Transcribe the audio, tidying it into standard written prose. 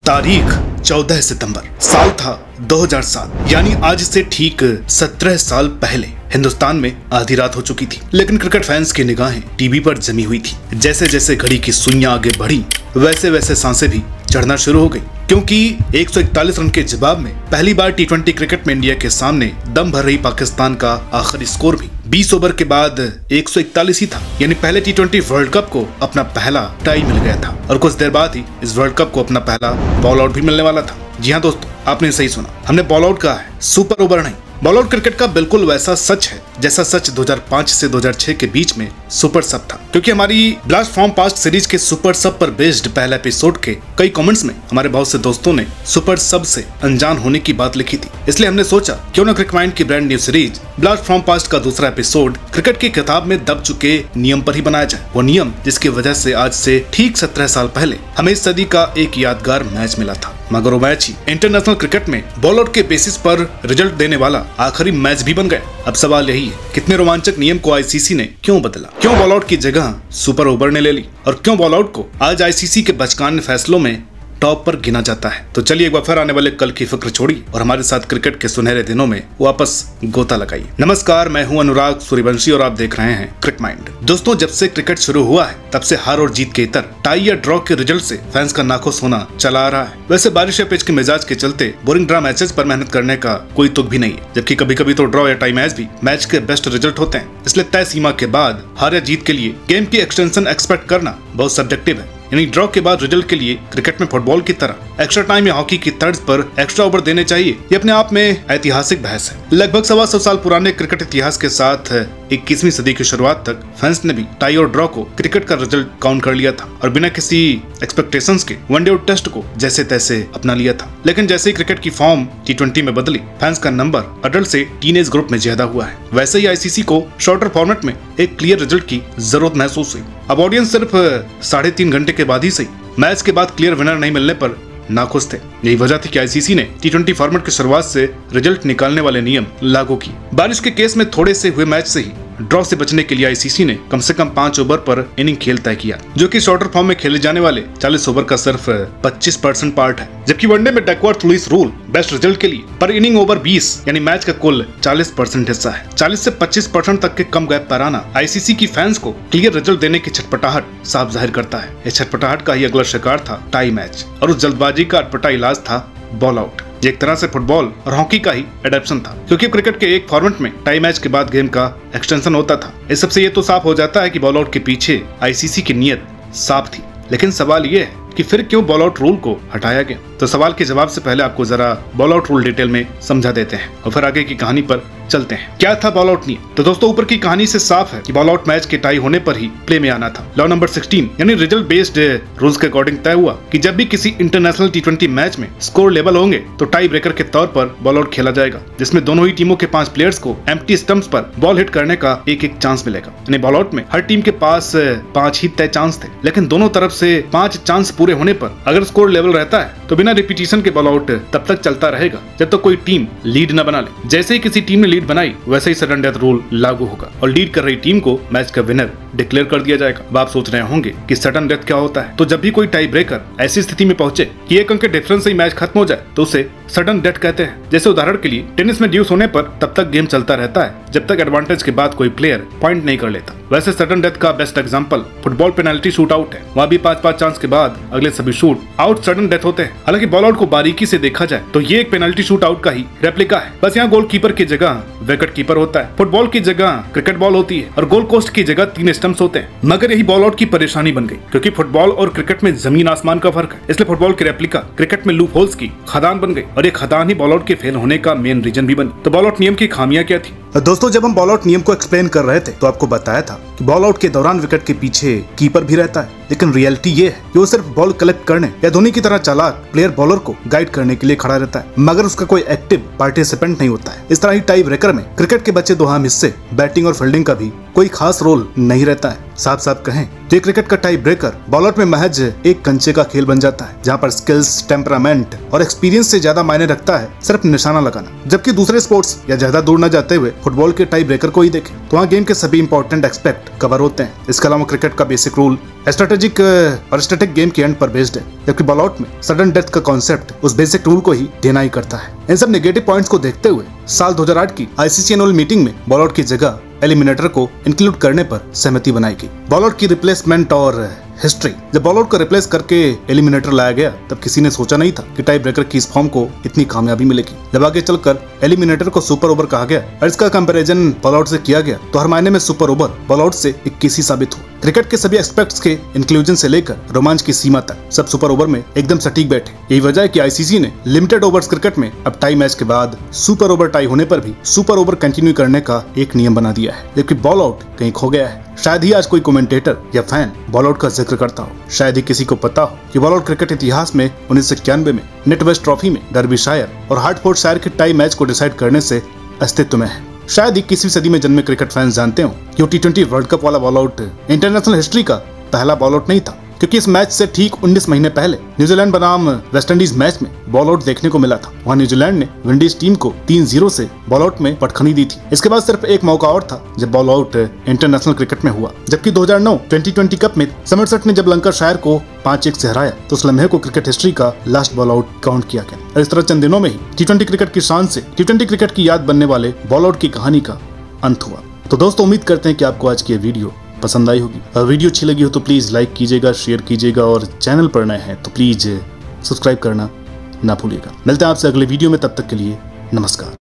तारीख 14 सितंबर, साल था 2007, यानी आज से ठीक 17 साल पहले हिंदुस्तान में आधी रात हो चुकी थी, लेकिन क्रिकेट फैंस की निगाहें टीवी पर जमी हुई थी। जैसे जैसे घड़ी की सुइयां आगे बढ़ी, वैसे वैसे सांसें भी चढ़ना शुरू हो गई, क्योंकि 141 रन के जवाब में पहली बार टी20 क्रिकेट में इंडिया के सामने दम भर रही पाकिस्तान का आखिरी स्कोर भी 20 ओवर के बाद 141 ही था। यानी पहले टी20 वर्ल्ड कप को अपना पहला टाई मिल गया था और कुछ देर बाद ही इस वर्ल्ड कप को अपना पहला बॉल आउट भी मिलने वाला था। जी हाँ दोस्तों, आपने सही सुना, हमने बॉल आउट कहा है, सुपर ओवर नहीं। बॉल आउट क्रिकेट का बिल्कुल वैसा सच है जैसा सच 2005 से 2006 के बीच में सुपर सब था, क्योंकि हमारी ब्लास्ट फ्रॉम पास्ट सीरीज के सुपर सब पर बेस्ड पहला एपिसोड के कई कमेंट्स में हमारे बहुत से दोस्तों ने सुपर सब से अनजान होने की बात लिखी थी। इसलिए हमने सोचा क्यों ना क्रिकमाइंड की brand new series blast from past का दूसरा एपिसोड क्रिकेट की किताब में दब चुके नियम पर ही बनाया जाए। वो नियम जिसकी वजह से आज से ठीक 17 साल पहले हमें इस सदी का एक यादगार मैच मिला था, मगर वो मैच ही इंटरनेशनल क्रिकेट में बॉल आउट के बेसिस पर रिजल्ट देने वाला आखिरी मैच भी बन गया। अब सवाल यही है, कितने रोमांचक नियम को आईसीसी ने क्यों बदला, क्यों बॉल आउट की जगह सुपर ओवर ने ले ली, और क्यों बॉल आउट को आज आईसीसी के बचकाने फैसलों में टॉप पर गिना जाता है। तो चलिए एक बार फिर आने वाले कल की फिक्र छोड़िए और हमारे साथ क्रिकेट के सुनहरे दिनों में वापस गोता लगाइए। नमस्कार, मैं हूं अनुराग सूर्यवंशी और आप देख रहे हैं क्रिकमाइंड। दोस्तों, जब से क्रिकेट शुरू हुआ है तब से हार और जीत के इतर, टाई या ड्रॉ के रिजल्ट से फैंस का नाखुश होना चला आ रहा है। वैसे बारिश या पिच के मिजाज के चलते बोरिंग ड्रा मैचेस पर मेहनत करने का कोई तुक भी नहीं है, जबकि कभी कभी तो ड्रॉ या टाई मैच भी मैच के बेस्ट रिजल्ट होते हैं। इसलिए तय सीमा के बाद हार या जीत के लिए गेम की एक्सटेंशन एक्सपेक्ट करना बहुत सब्जेक्टिव है। यानी ड्रॉ के बाद रिजल्ट के लिए क्रिकेट में फुटबॉल की तरह एक्स्ट्रा टाइम या हॉकी की तर्ज पर एक्स्ट्रा ओवर देने चाहिए, ये अपने आप में ऐतिहासिक बहस है। लगभग 125 साल पुराने क्रिकेट इतिहास के साथ 21वीं सदी की शुरुआत तक फैंस ने भी टाई और ड्रॉ को क्रिकेट का रिजल्ट काउंट कर लिया था और बिना किसी एक्सपेक्टेशंस के वनडे और टेस्ट को जैसे तैसे अपना लिया था। लेकिन जैसे ही क्रिकेट की फॉर्म टी20 में बदली, फैंस का नंबर अडल्ट से टीनेज ग्रुप में ज्यादा हुआ है। वैसे ही आईसीसी को शॉर्टर फॉर्मेट में एक क्लियर रिजल्ट की जरूरत महसूस हुई। अब ऑडियंस सिर्फ 3.5 घंटे के बाद ही सही मैच के बाद क्लियर विनर नहीं मिलने पर नाखुश थे। यही वजह थी कि आईसीसी ने टी20 फॉर्मेट की शुरुआत से रिजल्ट निकालने वाले नियम लागू किए। बारिश के केस में थोड़े से हुए मैच से ही ड्रॉ से बचने के लिए आईसीसी ने कम से कम 5 ओवर पर इनिंग खेल तय किया, जो कि शॉर्टर फॉर्म में खेले जाने वाले 40 ओवर का सिर्फ 25% पार्ट है। जबकि वनडे में Duckworth Lewis rule best result के लिए पर इनिंग ओवर 20 यानी मैच का कुल 40% हिस्सा है। 40 से 25% तक के कम गैप पर आना आईसीसी की फैंस को क्लियर रिजल्ट देने की छटपटाहट साफ जाहिर करता है। इस छटपटाहट का ही अगला शिकार था टाई मैच, और उस जल्दबाजी का अटपटा इलाज था बॉल आउट। ये एक तरह से फुटबॉल और हॉकी का ही एडेप्शन था, क्योंकि क्रिकेट के एक फॉर्मेट में टाई मैच के बाद गेम का एक्सटेंशन होता था। इस सबसे ये तो साफ हो जाता है कि बॉल आउट के पीछे आईसीसी की नीयत साफ थी। लेकिन सवाल ये है कि फिर क्यों बॉल आउट रूल को हटाया गया। तो सवाल के जवाब से पहले आपको जरा बॉल आउट रूल डिटेल में समझा देते हैं और फिर आगे की कहानी पर चलते हैं। क्या था बॉल आउट नियम? तो दोस्तों, ऊपर की कहानी से साफ है कि बॉल आउट मैच के टाई होने पर ही प्ले में आना था। लॉ नंबर 16 यानी रिजल्ट बेस्ड रूल्स के अकॉर्डिंग तय हुआ कि जब भी किसी इंटरनेशनल टी20 मैच में स्कोर लेवल होंगे तो टाई ब्रेकर के तौर पर बॉल आउट खेला जाएगा, जिसमें दोनों ही टीमों के 5 प्लेयर्स को एम्प्टी स्टंप्स पर बॉल हिट करने का एक चांस मिलेगा। यानी बॉल आउट में हर टीम के पास 5 ही तय चांस थे, लेकिन दोनों तरफ से 5 चांस पूरे होने पर अगर स्कोर लेवल रहता है तो बिना रिपीटिशन के बॉल आउट तब तक चलता रहेगा जब तक कोई टीम लीड न बना ले। जैसे ही किसी टीम ने लीड बनाई, वैसे ही सडन डेथ रूल लागू होगा और लीड कर रही टीम को मैच का विनर डिक्लेयर कर दिया जाएगा। अब आप सोच रहे होंगे कि सडन डेथ क्या होता है। तो जब भी कोई टाई ब्रेकर ऐसी स्थिति में पहुंचे कि 1 अंक के डिफरेंस से ही मैच खत्म हो जाए तो उसे सडन डेथ कहते हैं। जैसे उदाहरण के लिए टेनिस में ड्यूस होने पर तब तक गेम चलता रहता है जब तक एडवांटेज के बाद कोई प्लेयर पॉइंट नहीं कर लेता। वैसे सडन डेथ का best example football penalty shoot out है। वहाँ भी 5-5 चांस के बाद अगले सभी शूट आउट सडन डेथ होते हैं। हालांकि बॉल आउट को बारीकी से देखा जाए तो ये एक पेनल्टी शूट आउट का ही रेप्लिका है, बस यहाँ गोलकीपर की जगह विकेट कीपर होता है, फुटबॉल की जगह क्रिकेट बॉल होती है और गोल पोस्ट की जगह 3 स्टंप्स होते हैं। मगर यही बॉल आउट की परेशानी बन गई, क्योंकि फुटबॉल और क्रिकेट में जमीन आसमान का फर्क है। इसलिए फुटबॉल की रेप्लिका क्रिकेट में लूप होल्स की खदान बन गई और ये खदान ही बॉल आउट के फेल होने का मेन रीजन भी बनी। तो बॉल आउट नियम की खामियां क्या थी? दोस्तों, जब हम बॉल आउट नियम को एक्सप्लेन कर रहे थे तो आपको बताया था कि बॉल आउट के दौरान विकेट के पीछे कीपर भी रहता है, लेकिन रियलिटी ये है कि वो सिर्फ बॉल कलेक्ट करने या धोनी की तरह चालाक प्लेयर बॉलर को गाइड करने के लिए खड़ा रहता है, मगर उसका कोई एक्टिव पार्टिसिपेंट नहीं होता है। इस तरह ही टाई ब्रेकर में क्रिकेट के बचे 2 अहम हिस्से बैटिंग और फील्डिंग का भी कोई खास रोल नहीं रहता है। साफ साफ कहें तो ये क्रिकेट का टाई ब्रेकर बॉल आउट में महज एक कंचे का खेल बन जाता है, जहाँ पर स्किल्स, टेम्परामेंट और एक्सपीरियंस से ज्यादा मायने रखता है सिर्फ निशाना लगाना। जबकि दूसरे स्पोर्ट्स या ज्यादा दूर न जाते हुए फुटबॉल के टाई ब्रेकर को ही देखें तो वहाँ गेम के सभी इंपॉर्टेंट एक्सपेक्ट कवर होते हैं। इसके अलावा क्रिकेट का बेसिक रूल स्ट्रेटेजिक और स्टैटिक गेम के एंड पर बेस्ड है, जबकि बॉल आउट में सडन डेथ का कॉन्सेप्ट उस बेसिक रूल को ही देना ही करता है। इन सब नेगेटिव पॉइंट्स को देखते हुए साल 2008 की आईसीसी एनुअल मीटिंग में बॉल आउट की जगह एलिमिनेटर को इंक्लूड करने पर सहमति बनाई गई। बॉल आउट की रिप्लेसमेंट और हिस्ट्री। जब बॉल आउट को रिप्लेस करके एलिमिनेटर लाया गया तब किसी ने सोचा नहीं था कि टाई ब्रेकर की इस फॉर्म को इतनी कामयाबी मिलेगी। जब आगे चलकर एलिमिनेटर को सुपर ओवर कहा गया और इसका कंपैरिजन बॉल आउट से किया गया तो हर मायने में सुपर ओवर बॉल आउट से 21 साबित हुआ। क्रिकेट के सभी एस्पेक्ट्स के इंक्लूजन से लेकर रोमांच की सीमा तक सब सुपर ओवर में एकदम सटीक बैठे। यही वजह है कि आईसीसी ने लिमिटेड ओवर्स क्रिकेट में अब टाई मैच के बाद सुपर ओवर टाई होने पर भी सुपर ओवर कंटिन्यू करने का एक नियम बना दिया है, जबकि बॉल आउट कहीं खो गया है। शायद ही आज कोई कमेंटेटर या फैन बॉल आउट का जिक्र करता हो। शायद ही किसी को पता हो कि बॉल आउट क्रिकेट इतिहास में 1991 में नेटवेस्ट ट्रॉफी में डर्बीशायर और हार्टफोर्डशायर के टाई मैच को डिसाइड करने से अस्तित्व में है। शायद ही 21वीं सदी में जन्मे क्रिकेट फैंस जानते हो कि वो T20 वर्ल्ड कप वाला बॉल आउट इंटरनेशनल हिस्ट्री का पहला बॉल आउट नहीं था, क्योंकि इस मैच से ठीक 19 महीने पहले न्यूजीलैंड बनाम वेस्ट इंडीज मैच में बॉल आउट देखने को मिला था। वहाँ न्यूजीलैंड ने विंडीज टीम को 3-0 से बॉल आउट में पटखनी दी थी। इसके बाद सिर्फ एक मौका और था जब बॉल आउट इंटरनेशनल क्रिकेट में हुआ, जबकि 2009 T20 कप में समरसेट ने जब लंकाशायर को 5-1 से हराया तो उस लम्हे को क्रिकेट हिस्ट्री का लास्ट बॉल आउट काउंट किया गया। और इस तरह चंद दिनों में ही T20 क्रिकेट की शान से T20 क्रिकेट की याद बनने वाले बॉल आउट की कहानी का अंत हुआ। तो दोस्तों, उम्मीद करते हैं कि आपको आज की ये वीडियो पसंद आई होगी। अगर वीडियो अच्छी लगी हो तो प्लीज़ लाइक कीजिएगा, शेयर कीजिएगा और चैनल पर नए हैं तो प्लीज़ सब्सक्राइब करना ना भूलिएगा। मिलते हैं आपसे अगले वीडियो में, तब तक के लिए नमस्कार।